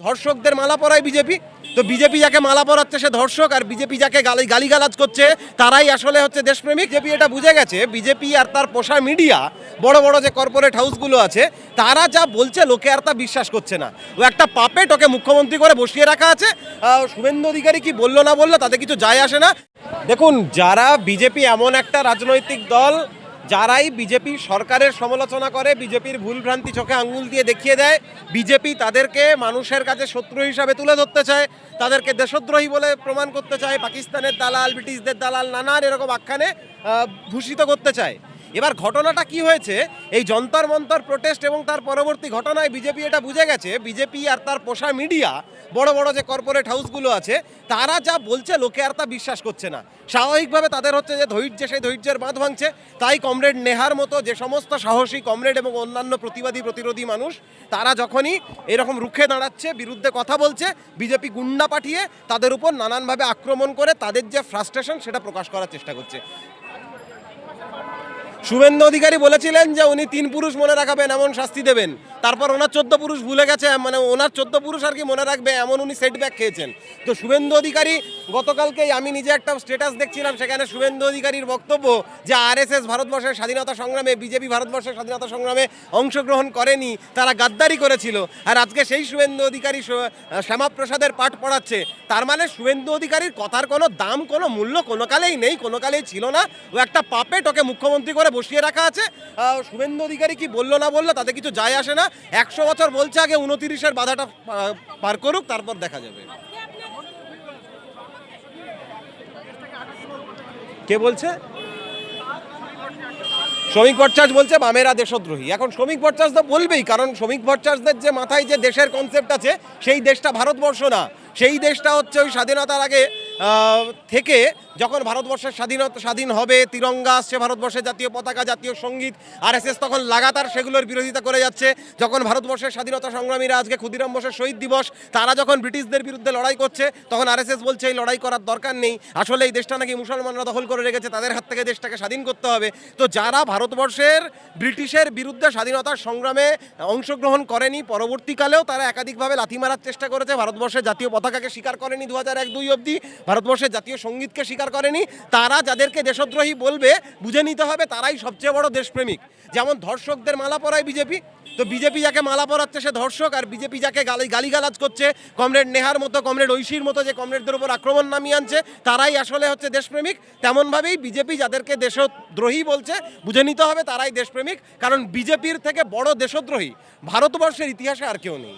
ধর্ষকদের মালা পরায় বিজেপি। তো বিজেপি যাকে মালা পরাচ্ছে সে ধর্ষক, আর বিজেপি যাকে গালিগালাজ করছে তারাই আসলে হচ্ছে দেশপ্রেমিক। বিজেপি এটা বুঝে গেছে, বিজেপি আর তার পোষা মিডিয়া, বড় বড় যে কর্পোরেট হাউসগুলো আছে, তারা যা বলছে লোকে আর তা বিশ্বাস করছে না। ও একটা পাপেট, ওকে মুখ্যমন্ত্রী করে বসিয়ে রাখা আছে। শুভেন্দু অধিকারী কি বললো না বললো তাতে কিছু যায় আসে না। দেখুন, যারা বিজেপি এমন একটা রাজনৈতিক দল যারাই বিজেপি সরকারের সমালোচনা করে, বিজেপির ভুলভ্রান্তি চোখে আঙ্গুল দিয়ে দেখিয়ে দেয়, বিজেপি তাদেরকে মানুষের কাছে শত্রু হিসাবে তুলে ধরতে চায়, তাদেরকে দেশদ্রোহী বলে প্রমাণ করতে চায়, পাকিস্তানের দালাল, ব্রিটিশদের দালাল, নানান এরকম আখ্যানে ভূষিত করতে চায়। এবার ঘটনাটা কি হয়েছে, এই যন্তর মন্তর প্রোটেস্ট এবং তার পরবর্তী ঘটনায় বিজেপি এটা বুঝে গেছে, বিজেপি আর তার পোষা মিডিয়া, বড় বড় যে কর্পোরেট হাউসগুলো আছে, তারা যা বলছে লোকে আর তা বিশ্বাস করছে না। স্বাভাবিকভাবে তাদের হচ্ছে যে ধৈর্য, সেই ধৈর্যের বাঁধ ভাঙছে। তাই কমরেড নেহার মতো যে সমস্ত সাহসী কমরেড এবং অন্যান্য প্রতিবাদী প্রতিরোধী মানুষ, তারা যখনই এরকম রুখে দাঁড়াচ্ছে, বিরুদ্ধে কথা বলছে, বিজেপি গুন্ডা পাঠিয়ে তাদের উপর নানানভাবে আক্রমণ করে তাদের যে ফ্রাস্ট্রেশন সেটা প্রকাশ করার চেষ্টা করছে। শুভেন্দু অধিকারী বলেছিলেন যে উনি 3 পুরুষ মনে রাখাবেন এমন শাস্তি দেবেন, তারপর ওনার 14 পুরুষ ভুলে গেছে, মানে ওনার 14 পুরুষ আর কি মনে রাখবে এমন উনি সেটব্যাক খেয়েছেন। তো শুভেন্দু অধিকারী গতকালকেই আমি নিজে একটা স্ট্যাটাস দেখছিলাম, সেখানে শুভেন্দু অধিকারীর বক্তব্য যে আরএসএস ভারতবর্ষের স্বাধীনতা সংগ্রামে, বিজেপি ভারতবর্ষের স্বাধীনতা সংগ্রামে অংশগ্রহণ করেনি, তারা গাদ্দারি করেছিল। আর আজকে সেই শুভেন্দু অধিকারী শ্যামাপ্রসাদের পাঠ পড়াচ্ছে। তার মানে শুভেন্দু অধিকারীর কথার কোনো দাম, কোনো মূল্য কোনো কালেই নেই, কোনো কালেই ছিল না। ও একটা পাপেট, ওকে মুখ্যমন্ত্রী করে বসিয়ে রাখা আছে। শুভেন্দু অধিকারী কি বললো না বললো তাতে কিছু যায় আসে না। 100 বছর বলছে, আগে 29-এর বাধাটা পার করুক, তারপর দেখা যাবে। কে বলছে? শ্রমিক ভট্টাচার্য বলছে বামেরা দেশদ্রোহী। এখন শ্রমিক ভট্টাচার্য তো বলবেই, কারণ শ্রমিক ভট্টাচার্যদের যে মাথায় যে দেশের কনসেপ্ট আছে, সেই দেশটা ভারতবর্ষ না, সেই দেশটা হচ্ছে ওই স্বাধীনতার আগে থেকে যখন ভারতবর্ষের স্বাধীন হবে, তিরঙ্গা আসছে, ভারতবর্ষের জাতীয় পতাকা, জাতীয় সঙ্গীত, আরএসএস তখন লাগাতার সেগুলোর বিরোধিতা করে যাচ্ছে। যখন ভারতবর্ষের স্বাধীনতা সংগ্রামীরা, আজকে ক্ষুদিরাম বোসের শহীদ দিবস, তারা যখন ব্রিটিশদের বিরুদ্ধে লড়াই করছে, তখন আরএসএস বলছে এই লড়াই করার দরকার নেই, আসলে এই দেশটা নাকি মুসলমানরা দখল করে রেখেছে, তাদের হাত থেকে দেশটাকে স্বাধীন করতে হবে। তো যারা ভারতবর্ষের ব্রিটিশের বিরুদ্ধে স্বাধীনতার সংগ্রামে অংশগ্রহণ করেনি, পরবর্তীকালেও তারা একাধিকভাবে লাথি মারার চেষ্টা করেছে, ভারতবর্ষের জাতীয় পতাকাকে স্বীকার করেনি 2001-2 অবধি, ভারতবর্ষের জাতীয় সঙ্গীতকে স্বীকার করেনি, তারা যাদেরকে দেশদ্রোহী বলবে বুঝে নিতে হবে তারাই সবচেয়ে বড় দেশপ্রেমিক। যেমন ধর্ষকদের মালা পরায় বিজেপি। তো বিজেপি যাকে মালা পরাচ্ছে সে ধর্ষক, আর বিজেপি যাকে গালিগালাজ করছে, কমরেড নেহার মতো, কমরেড ঐশীর মতো যে কমরেডদের উপর আক্রমণ নামিয়ে আনছে, তারাই আসলে হচ্ছে দেশপ্রেমিক। তেমনভাবেই বিজেপি যাদেরকে দেশদ্রোহী বলছে বুঝে নিতে হবে তারাই দেশপ্রেমিক, কারণ বিজেপির থেকে বড় দেশদ্রোহী ভারতবর্ষের ইতিহাসে আর কেউ নেই।